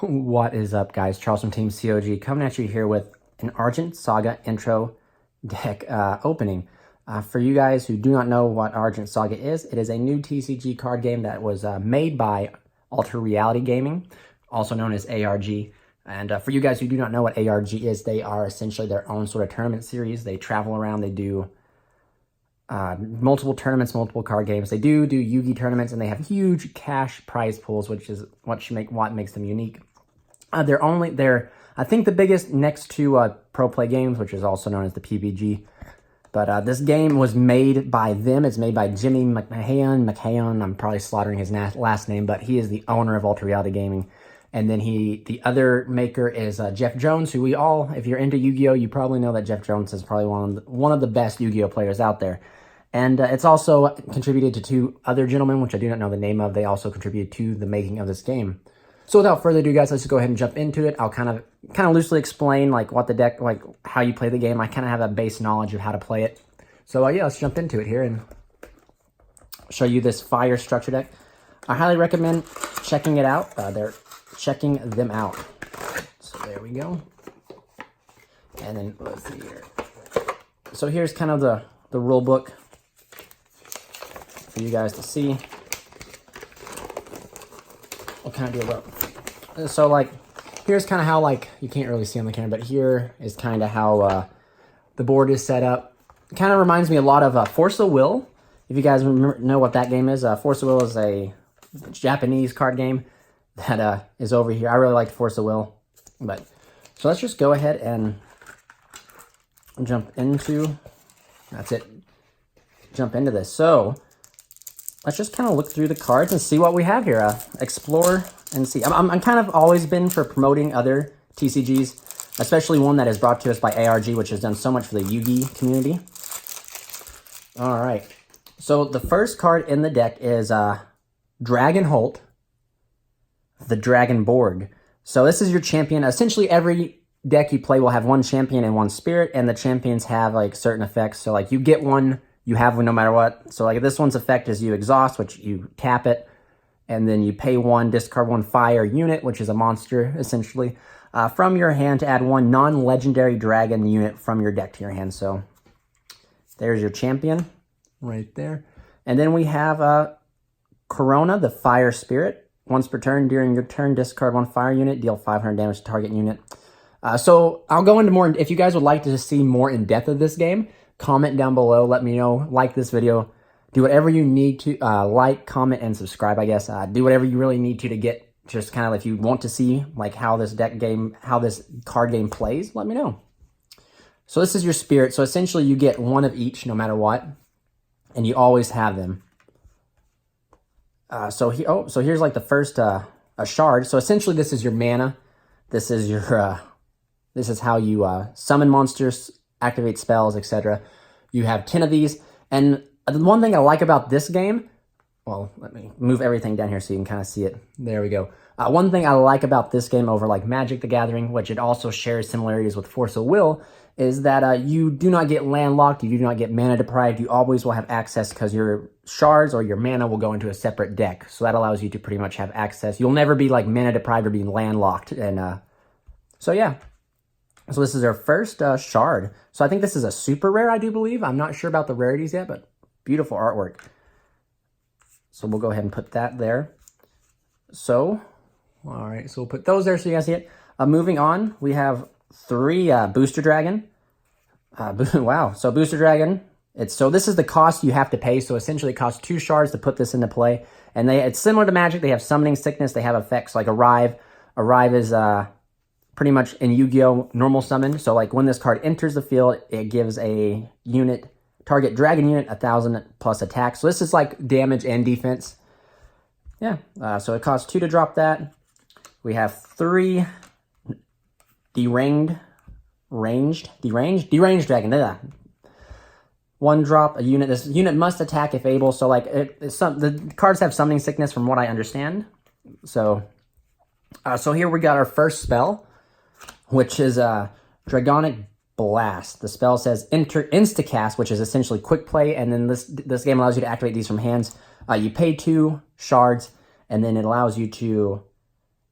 What is up, guys? Charles from Team COG coming at you here with an Argent Saga intro deck opening. For you guys who do not know what Argent Saga is, it is a new TCG card game that was made by Alter Reality Gaming, also known as ARG. And for you guys who do not know what ARG is, they are essentially their own sort of tournament series. They travel around, they do multiple tournaments, multiple card games. They do Yu-Gi tournaments, and they have huge cash prize pools, which is what makes them unique. They're I think the biggest next to Pro Play Games, which is also known as the PBG. But this game was made by them. It's made by Jimmy McMahon. I'm probably slaughtering his last name, but he is the owner of Alter Reality Gaming. And then the other maker is Jeff Jones, who if you're into Yu-Gi-Oh, you probably know that Jeff Jones is probably one of the best Yu-Gi-Oh players out there. And it's also contributed to two other gentlemen, which I do not know the name of. They also contributed to the making of this game. So without further ado, guys, let's just go ahead and jump into it. I'll kind of loosely explain what the deck, how you play the game. I kind of have a base knowledge of how to play it. So yeah, let's jump into it here and show you this fire structure deck. I highly recommend checking it out. They're checking them out. So there we go. And then let's see here. So here's kind of the rule book for you guys to see. What kind of deal? So here's kind of how you can't really see on the camera, but here is kind of how the board is set up. It kind of reminds me a lot of Force of Will. If you guys know what that game is, Force of Will is a Japanese card game that is over here. I really like Force of Will, so let's just go ahead and jump into. That's it. Jump into this. So let's just kind of look through the cards and see what we have here. Explore and see. I'm kind of always been for promoting other TCGs, especially one that is brought to us by ARG, which has done so much for the Yu-Gi community. All right. So the first card in the deck is Dragon Holt, the Dragonborg. So this is your champion. Essentially, every deck you play will have one champion and one spirit, and the champions have certain effects. So you get one, you have one no matter what. So this one's effect is you exhaust, which you tap it, and then you pay one, discard one fire unit, which is a monster essentially, from your hand to add one non-legendary dragon unit from your deck to your hand. So there's your champion right there. And then we have Corona, the fire spirit. Once per turn, during your turn, discard one fire unit, deal 500 damage to target unit. So I'll go into more, if you guys would like to see more in depth of this game, comment down below, let me know, like this video, do whatever you need to, like, comment, and subscribe, I guess. Do whatever you really need to get, just kind of if you want to see how this how this card game plays, let me know. So this is your spirit. So essentially you get one of each no matter what, and you always have them. So here's the first a shard. So essentially this is your mana. This is your this is how you summon monsters, activate spells, etc. You have 10 of these. And the one thing I like about this game, well, let me move everything down here so you can kind of see it. There we go. One thing I like about this game over Magic the Gathering, which it also shares similarities with Force of Will, is that you do not get landlocked, you do not get mana deprived, you always will have access because your shards or your mana will go into a separate deck. So that allows you to pretty much have access. You'll never be mana deprived or being landlocked. And so yeah. So this is our first shard. So I think this is a super rare, I do believe. I'm not sure about the rarities yet, but beautiful artwork. So we'll go ahead and put that there. So, all right, so we'll put those there so you guys see it. Moving on, we have 3 Booster Dragon. Wow, so Booster Dragon, this is the cost you have to pay. So essentially it costs 2 shards to put this into play. And it's similar to Magic. They have Summoning Sickness. They have effects like Arrive. Arrive is pretty much in Yu-Gi-Oh! Normal summon. So when this card enters the field, it gives a unit, target dragon unit, 1,000 plus attack. So this is damage and defense. Yeah, so it costs 2 to drop that. We have 3 deranged dragon. 1 drop a unit. This unit must attack if able. So the cards have Summoning Sickness from what I understand. So so here we got our first spell, which is Dragonic Blast. The spell says Instacast, which is essentially quick play, and then this game allows you to activate these from hands. You pay 2 shards, and then it allows you to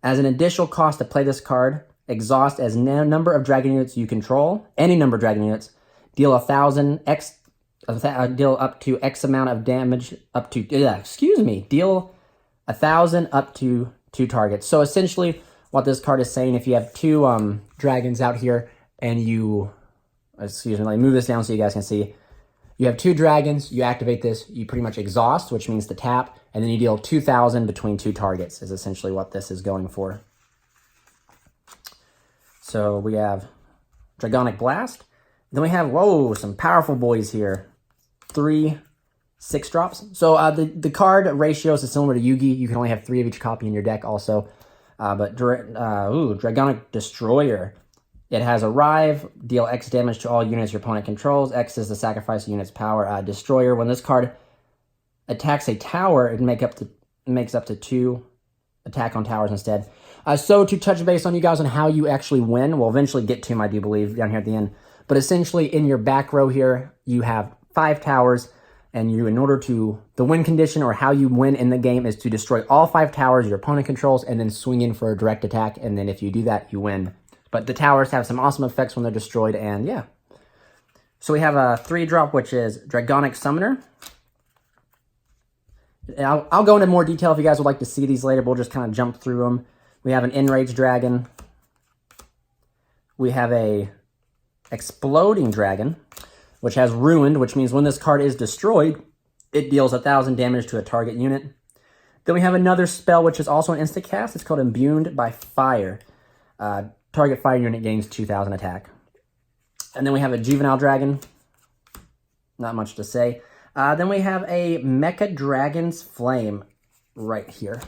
As an additional cost to play this card, exhaust as number of dragon units you control, any number of dragon units, deal 1,000 X, deal up to X amount of damage, up to, deal 1,000 up to 2 targets. So essentially what this card is saying, if you have 2 dragons out here and you, let me move this down so you guys can see. You have 2 dragons, you activate this, you pretty much exhaust, which means to tap, and then you deal 2,000 between 2 targets is essentially what this is going for. So we have Dragonic Blast. Then we have, whoa, some powerful boys here. 3 6-drops. So the card ratios is similar to Yugi. You can only have 3 of each copy in your deck also. Dragonic Destroyer. It has Arrive, deal X damage to all units your opponent controls. X is the sacrifice unit's power. Destroyer, when this card attacks a tower, it makes up to 2 attack on towers instead. So to touch base on you guys on how you actually win, we'll eventually get to him, I do believe, down here at the end. But essentially, in your back row here, you have 5 towers, and you, in order to, the win condition or how you win in the game is to destroy all 5 towers your opponent controls and then swing in for a direct attack, and then if you do that, you win. But the towers have some awesome effects when they're destroyed, and yeah. So we have a 3-drop, which is Dragonic Summoner. I'll go into more detail if you guys would like to see these later, but we'll just kind of jump through them. We have an Enraged Dragon. We have a Exploding Dragon, which has Ruined, which means when this card is destroyed, it deals 1,000 damage to a target unit. Then we have another spell, which is also an instant cast. It's called Imbued by Fire. Target fire unit gains 2,000 attack. And then we have a Juvenile Dragon. Not much to say. Then we have a Mecha Dragon's Flame right here.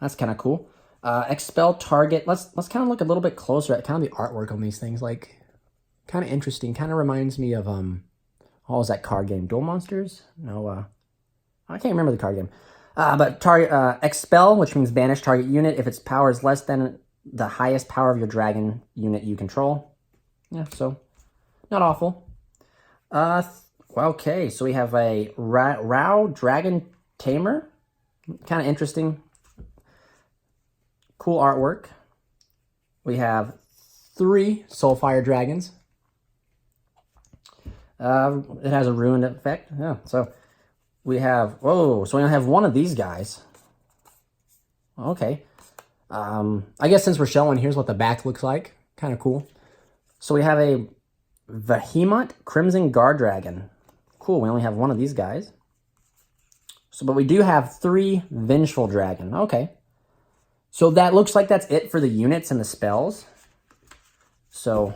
That's kind of cool. Expel target. Let's kind of look a little bit closer at kind of the artwork on these things. Like, kind of interesting. Kind of reminds me of, what was that card game? Duel Monsters? No, I can't remember the card game. But target expel, which means banish target unit if its power is less than the highest power of your dragon unit you control. Yeah, so not awful. Okay, so we have a Rao Dragon Tamer. Kind of interesting. Cool artwork. We have 3 Soulfire Dragons. It has a ruined effect. Yeah, so we have, whoa, so we only have 1 of these guys. Okay. I guess since we're showing, here's what the back looks like. Kind of cool. So we have a Vehemot Crimson Guard Dragon. Cool, we only have 1 of these guys. So, but we do have 3 Vengeful Dragon. Okay. So that looks like that's it for the units and the spells. So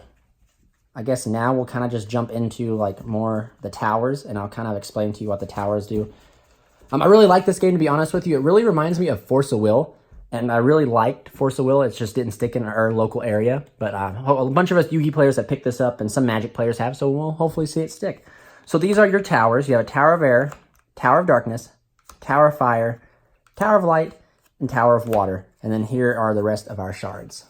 I guess now we'll kind of just jump into like more the towers, and I'll kind of explain to you what the towers do. I really like this game, to be honest with you. It really reminds me of Force of Will, and I really liked Force of Will. It just didn't stick in our local area, but a bunch of us Yugi players have picked this up, and some Magic players have, so we'll hopefully see it stick. So these are your towers. You have a Tower of Air, Tower of Darkness, Tower of Fire, Tower of Light, and Tower of Water. And then here are the rest of our shards.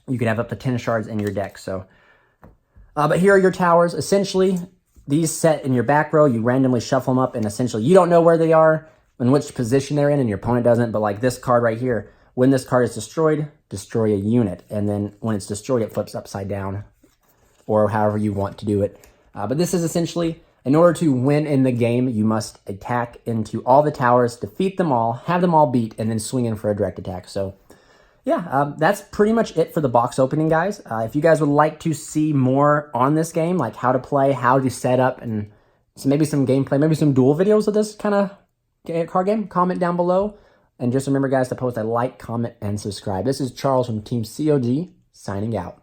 You can have up to 10 shards in your deck. So, but here are your towers. Essentially, these set in your back row. You randomly shuffle them up, and essentially you don't know where they are, in which position they're in, and your opponent doesn't. But like this card right here, when this card is destroyed, destroy a unit. And then when it's destroyed, it flips upside down, or however you want to do it. But this is essentially, in order to win in the game, you must attack into all the towers, defeat them all, have them all beat, and then swing in for a direct attack. So, yeah, that's pretty much it for the box opening, guys. If you guys would like to see more on this game, like how to play, how to set up, and maybe some gameplay, maybe some duel videos of this kind of card game, comment down below. And just remember, guys, to post a like, comment, and subscribe. This is Charles from Team COG, signing out.